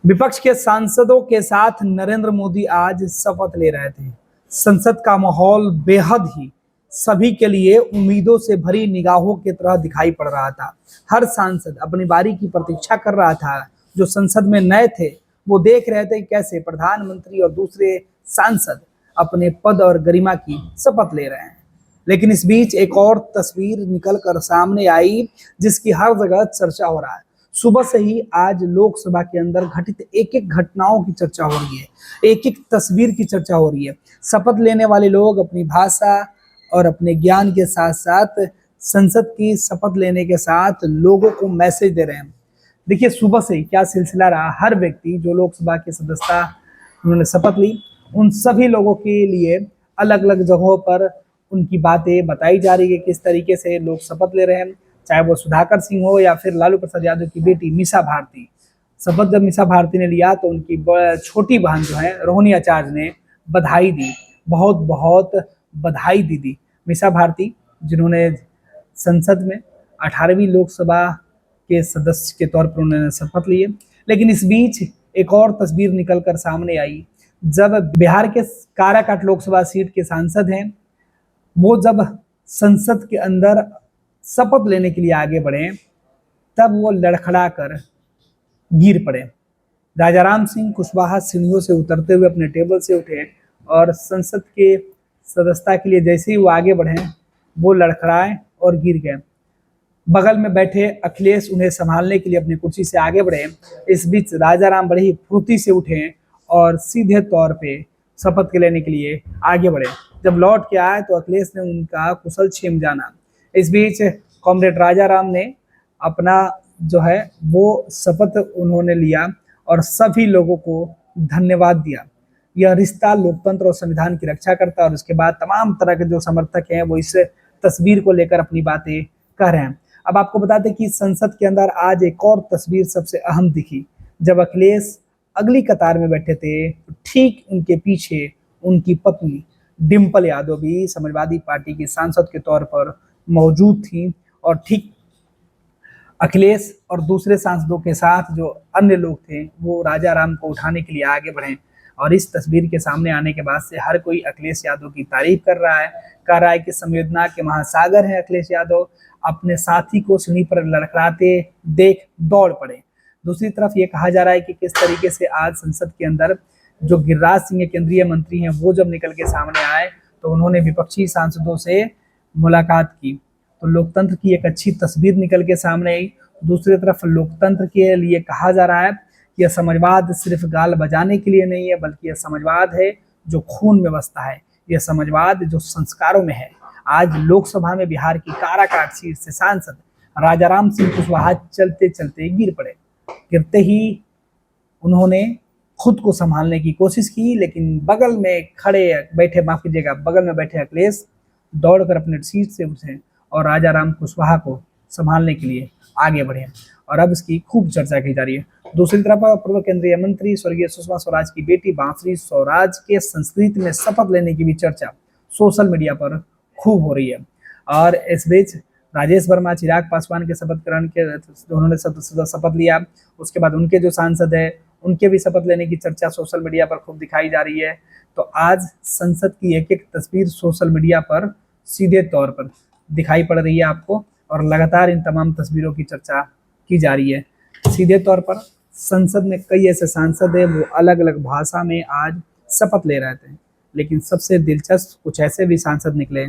विपक्ष के सांसदों के साथ नरेंद्र मोदी आज शपथ ले रहे थे। संसद का माहौल बेहद ही सभी के लिए उम्मीदों से भरी निगाहों की तरह दिखाई पड़ रहा था। हर सांसद अपनी बारी की प्रतीक्षा कर रहा था। जो संसद में नए थे वो देख रहे थे कि कैसे प्रधानमंत्री और दूसरे सांसद अपने पद और गरिमा की शपथ ले रहे हैं। लेकिन इस बीच एक और तस्वीर निकल कर सामने आई जिसकी हर जगह चर्चा हो रहा है। सुबह से ही आज लोकसभा के अंदर घटित एक एक घटनाओं की चर्चा हो रही है, एक एक तस्वीर की चर्चा हो रही है। शपथ लेने वाले लोग अपनी भाषा और अपने ज्ञान के साथ साथ संसद की शपथ लेने के साथ लोगों को मैसेज दे रहे हैं। देखिए सुबह से ही क्या सिलसिला रहा। हर व्यक्ति जो लोकसभा की सदस्यता उन्होंने शपथ ली, उन सभी लोगों के लिए अलग अलग जगहों पर उनकी बातें बताई जा रही है, किस तरीके से लोग शपथ ले रहे हैं। चाहे वो सुधाकर सिंह हो या फिर लालू प्रसाद यादव की बेटी मीसा भारती। शपथ जब मीसा भारती ने लिया तो उनकी छोटी बहन जो है रोहिणी आचार्य ने बधाई दी, बहुत बहुत बधाई दी मीसा भारती, जिन्होंने संसद में 18वीं लोकसभा के सदस्य के तौर पर उन्होंने शपथ ली है। लेकिन इस बीच एक और तस्वीर निकलकर सामने आई। जब बिहार के काराकाट लोकसभा सीट के सांसद हैं, वो जब संसद के अंदर शपथ लेने के लिए आगे बढ़े तब वो लड़खड़ा कर गिर पड़े। राजाराम सिंह कुशवाहा सीढ़ियों से उतरते हुए अपने टेबल से उठे और संसद के सदस्यता के लिए जैसे ही वो आगे बढ़े वो लड़खड़ाए और गिर गए। बगल में बैठे अखिलेश उन्हें संभालने के लिए अपनी कुर्सी से आगे बढ़े। इस बीच राजाराम बड़े ही फुर्ती से उठे और सीधे तौर पे शपथ के लेने के लिए आगे बढ़े। जब लौट के आए तो अखिलेश ने उनका कुशल क्षेम जाना। इस बीच कॉमरेड राजाराम ने अपना जो है वो शपथ उन्होंने लिया और सभी लोगों को धन्यवाद दिया। यह रिश्ता लोकतंत्र और संविधान की रक्षा करता है। और उसके बाद तमाम तरह के जो समर्थक हैं वो इस तस्वीर को लेकर अपनी बातें कह रहे हैं। अब आपको बता दें कि संसद के अंदर आज एक और तस्वीर सबसे अहम दिखी। जब अखिलेश अगली कतार में बैठे थे तो ठीक उनके पीछे उनकी पत्नी डिंपल यादव भी समाजवादी पार्टी की सांसद के तौर पर मौजूद थी और ठीक अखिलेश और दूसरे सांसदों के साथ जो अन्य लोग थे वो राजाराम को उठाने के लिए आगे बढ़े। और इस तस्वीर के सामने आने के बाद से हर कोई अखिलेश यादव की तारीफ कर रहा है, कह रहा है कि संवेदना के महासागर हैं अखिलेश यादव। अपने साथी को सीढ़ी पर लड़खड़ाते देख दौड़ पड़े। दूसरी तरफ ये कहा जा रहा है कि किस तरीके से आज संसद के अंदर जो गिरिराज सिंह केंद्रीय मंत्री हैं वो जब निकल के सामने आए तो उन्होंने विपक्षी सांसदों से मुलाकात की, तो लोकतंत्र की एक अच्छी तस्वीर निकल के सामने आई। दूसरी तरफ लोकतंत्र के लिए कहा जा रहा है कि यह समाजवाद सिर्फ गाल बजाने के लिए नहीं है, बल्कि यह समाजवाद है जो खून में बसता है, यह समाजवाद जो संस्कारों में है। आज लोकसभा में बिहार की काराकाट सीट से सांसद राजाराम सिंह कुशवाहा चलते चलते गिर पड़े। गिरते ही उन्होंने खुद को संभालने की कोशिश की, लेकिन बगल में बैठे अखिलेश दौड़कर अपने सीट से उठे और राजाराम कुशवाहा को संभालने के लिए आगे बढ़े। और अब इसकी खूब चर्चा की जा रही है। दूसरी तरफ पूर्व केंद्रीय मंत्री स्वर्गीय सुषमा स्वराज की बेटी बांसुरी स्वराज के संस्कृत में शपथ लेने की भी चर्चा सोशल मीडिया पर खूब हो रही है। और इस बीच राजेश वर्मा चिराग पासवान के शपथ ग्रहण के उन्होंने शपथ लिया, उसके बाद उनके जो सांसद है उनके भी शपथ लेने की चर्चा सोशल मीडिया पर खूब दिखाई जा रही है। तो आज संसद की एक एक तस्वीर सोशल मीडिया पर सीधे तौर पर दिखाई पड़ रही है आपको, और लगातार इन तमाम तस्वीरों की चर्चा की जा रही है। सीधे तौर पर संसद में कई ऐसे सांसद हैं वो अलग अलग भाषा में आज शपथ ले रहे थे, लेकिन सबसे दिलचस्प कुछ ऐसे भी सांसद निकले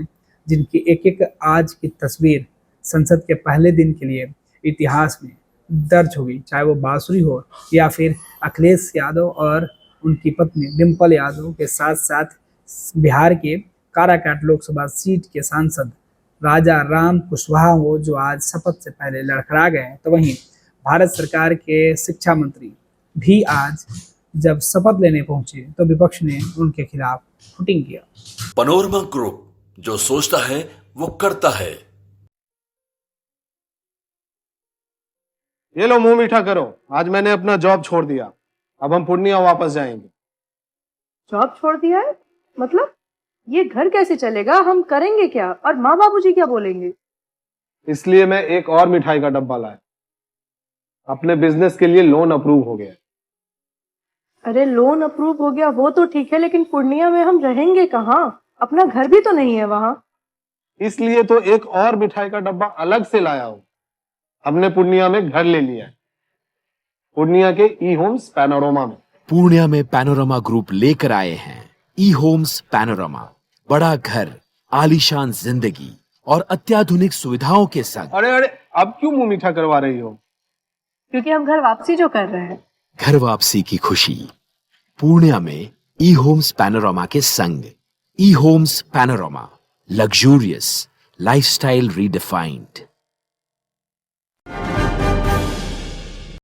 जिनकी एक एक आज की तस्वीर संसद के पहले दिन के लिए इतिहास में दर्ज होगी, चाहे वो बांसुरी हो या फिर अखिलेश यादव और उनकी पत्नी डिंपल यादव के साथ साथ बिहार के काराकाट लोकसभा सीट के सांसद राजाराम कुशवाहा हो जो आज शपथ से पहले लड़खड़ा गए। तो वहीं भारत सरकार के शिक्षा मंत्री भी आज जब शपथ लेने पहुंचे तो विपक्ष ने उनके खिलाफ फुटिंग किया। पनोरमा ग्रुप, जो सोचता है वो करता है। ये लो मुंह मीठा करो, आज मैंने अपना जॉब छोड़ दिया, अब हम पूर्णिया वापस जाएंगे। जॉब छोड़ दिया है? मतलब ये घर कैसे चलेगा? हम करेंगे क्या? और माँ बाबूजी क्या बोलेंगे? इसलिए मैं एक और मिठाई का डब्बा लाया। अपने बिजनेस के लिए लोन अप्रूव हो गया। अरे लोन अप्रूव हो गया वो तो ठीक है, लेकिन पूर्णिया में हम रहेंगे कहाँ? अपना घर भी तो नहीं है वहाँ। इसलिए तो एक और मिठाई का डब्बा अलग से लाया हूँ। हमने पूर्णिया में घर ले लिया है, पूर्णिया के ई होम्स पैनोरमा में। पूर्णिया में पैनोरमा ग्रुप लेकर आए हैं ई होम्स पैनोरमा, बड़ा घर, आलीशान जिंदगी और अत्याधुनिक सुविधाओं के संग। अरे अरे, अब क्यों मुंह मीठा करवा रही हो? क्योंकि हम घर वापसी जो कर रहे हैं। घर वापसी की खुशी पूर्णिया में ई होम्स पैनोरमा के संग। E homes panorama, luxurious lifestyle redefined.